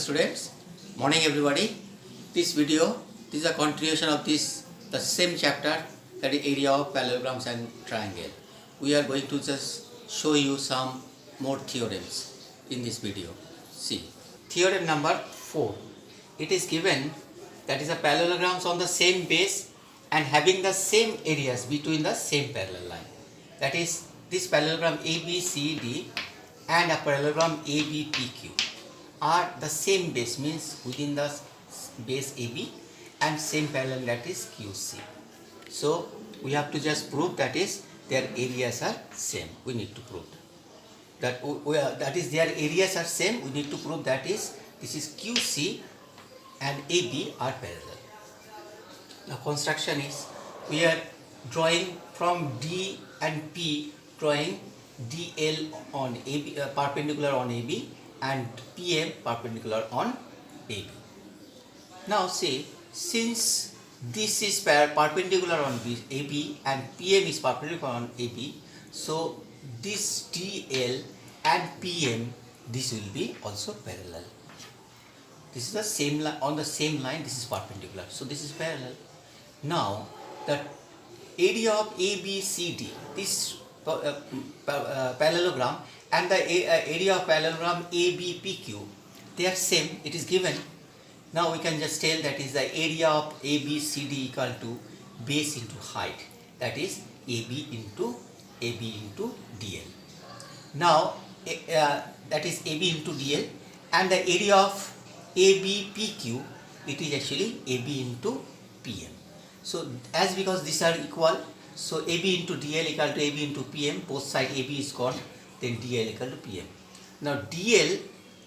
students, morning everybody. This is a continuation of the same chapter, that is area of parallelograms and triangle. We are going to just show you some more theorems in this video. See, theorem number 4. It is given that is a parallelograms on the same base and having the same areas between the same parallel line. That is, this parallelogram ABCD and a parallelogram ABPQ are the same base, means within the base AB and same parallel, that is QC. So we have to just prove that is their areas are same. We need to prove that that is their areas are same. We need to prove that is this is QC and AB are parallel. The construction is we are drawing from D and P, drawing DL on AB, perpendicular on AB, and PM perpendicular on AB. Now say, since this is perpendicular on AB and PM is perpendicular on AB, so this DL and PM, this will be also parallel. This is the same line, on the same line, this is perpendicular, so this is parallel. Now the area of ABCD, this parallelogram, and the area of parallelogram ABPQ, they are same. It is given. Now we can just tell that is the area of ABCD equal to base into height, that is AB into DL. Now that is AB into DL, and the area of ABPQ, it is actually AB into PM. So as because these are equal, so AB into DL equal to AB into PM, both side AB is gone, then DL equal to PM. Now DL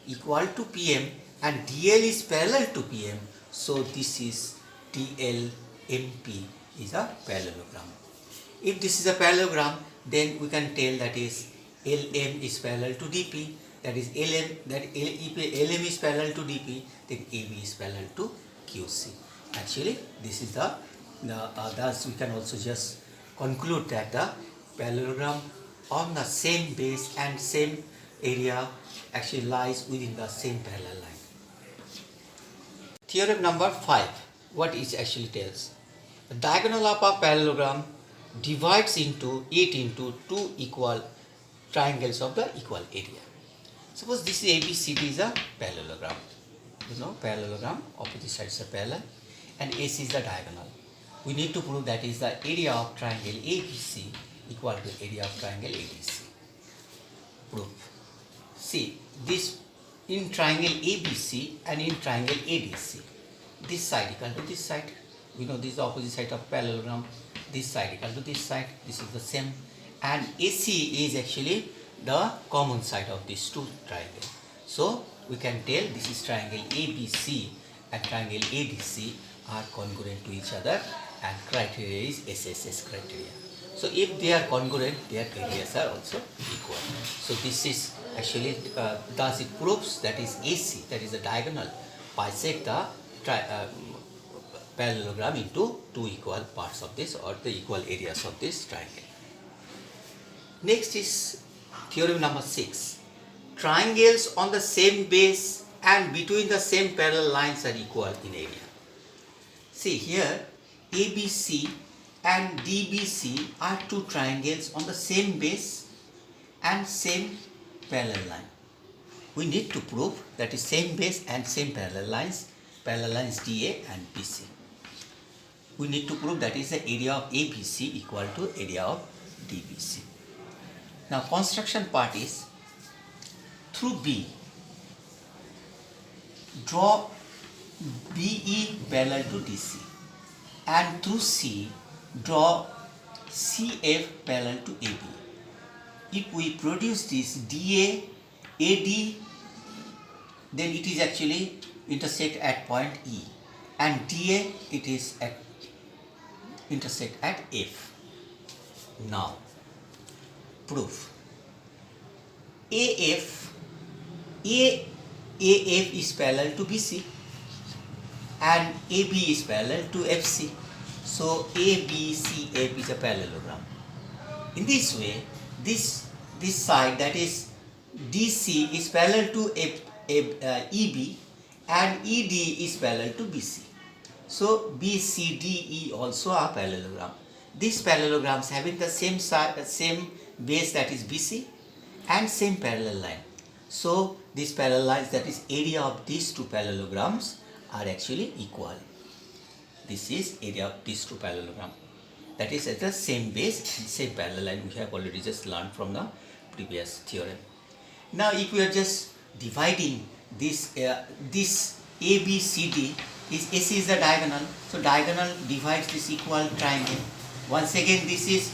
equal to PM and DL is parallel to PM, so this is DL MP is a parallelogram. If this is a parallelogram, then we can tell that is LM is parallel to DP, that is LM, that if LM is parallel to DP, then AB is parallel to QC. Actually this is thus we can also just conclude that the parallelogram on the same base and same area actually lies within the same parallel line. Theorem number 5, what it actually tells? The diagonal of a parallelogram divides into two equal triangles of the equal area. Suppose this is ABCD is a parallelogram. You know, parallelogram, opposite sides are parallel, and AC is the diagonal. We need to prove that is the area of triangle ABC equal to area of triangle ABC. Proof. See, this in triangle ABC and in triangle ADC, this side equal to this side. We know this is the opposite side of parallelogram. This side equal to this side. This is the same. And AC is actually the common side of these two triangles. So we can tell this is triangle ABC and triangle ADC are congruent to each other, and criteria is SSS criteria. So if they are congruent, their areas are also equal. So this is actually, thus it proves that is AC, that is the diagonal, bisect the parallelogram into two equal parts of this, or the equal areas of this triangle. Next is theorem number 6. Triangles on the same base and between the same parallel lines are equal in area. See here, ABC and DBC are two triangles on the same base and same parallel line. We need to prove that is same base and same parallel lines DA and BC. We need to prove that is the area of ABC equal to area of DBC. Now construction part is, through B, draw BE parallel to DC, and through C, draw CF parallel to AB. If we produce this DA, AD, then it is actually intersect at point E, and DA it is at intersect at F. Now proof. AF is parallel to BC and AB is parallel to FC. So ABCF is a parallelogram. In this way, this side, that is DC, is parallel to EB, and ED is parallel to BC. So BCDE also are parallelogram. These parallelograms having the same same base, that is BC, and same parallel line. So these parallel lines, that is area of these two parallelograms, are actually equal. This is area of these two parallelogram. That is at the same base and same parallel line. We have already just learned from the previous theorem. Now if we are just dividing this this ABCD, is AC is the diagonal, so diagonal divides this equal triangle. Once again this is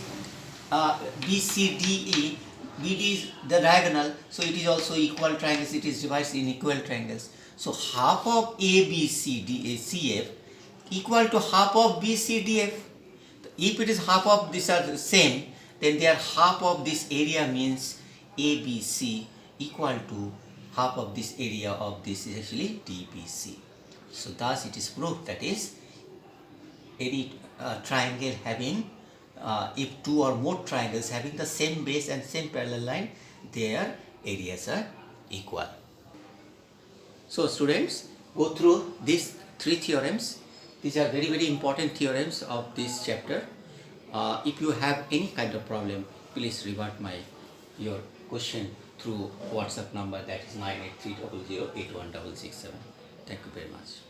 BCDE, BD is the diagonal, so it is also equal triangles, it is divided in equal triangles. So half of ABCDCF equal to half of BCDF. If it is half of these are the same, then they are half of this area, means ABC equal to half of this area of this is actually DBC. So thus it is proved, that is any triangle having if two or more triangles having the same base and same parallel line, their areas are equal. So students, go through these three theorems. These are very, very important theorems of this chapter. If you have any kind of problem, please revert your question through WhatsApp number, that is 98300 81667. Thank you very much.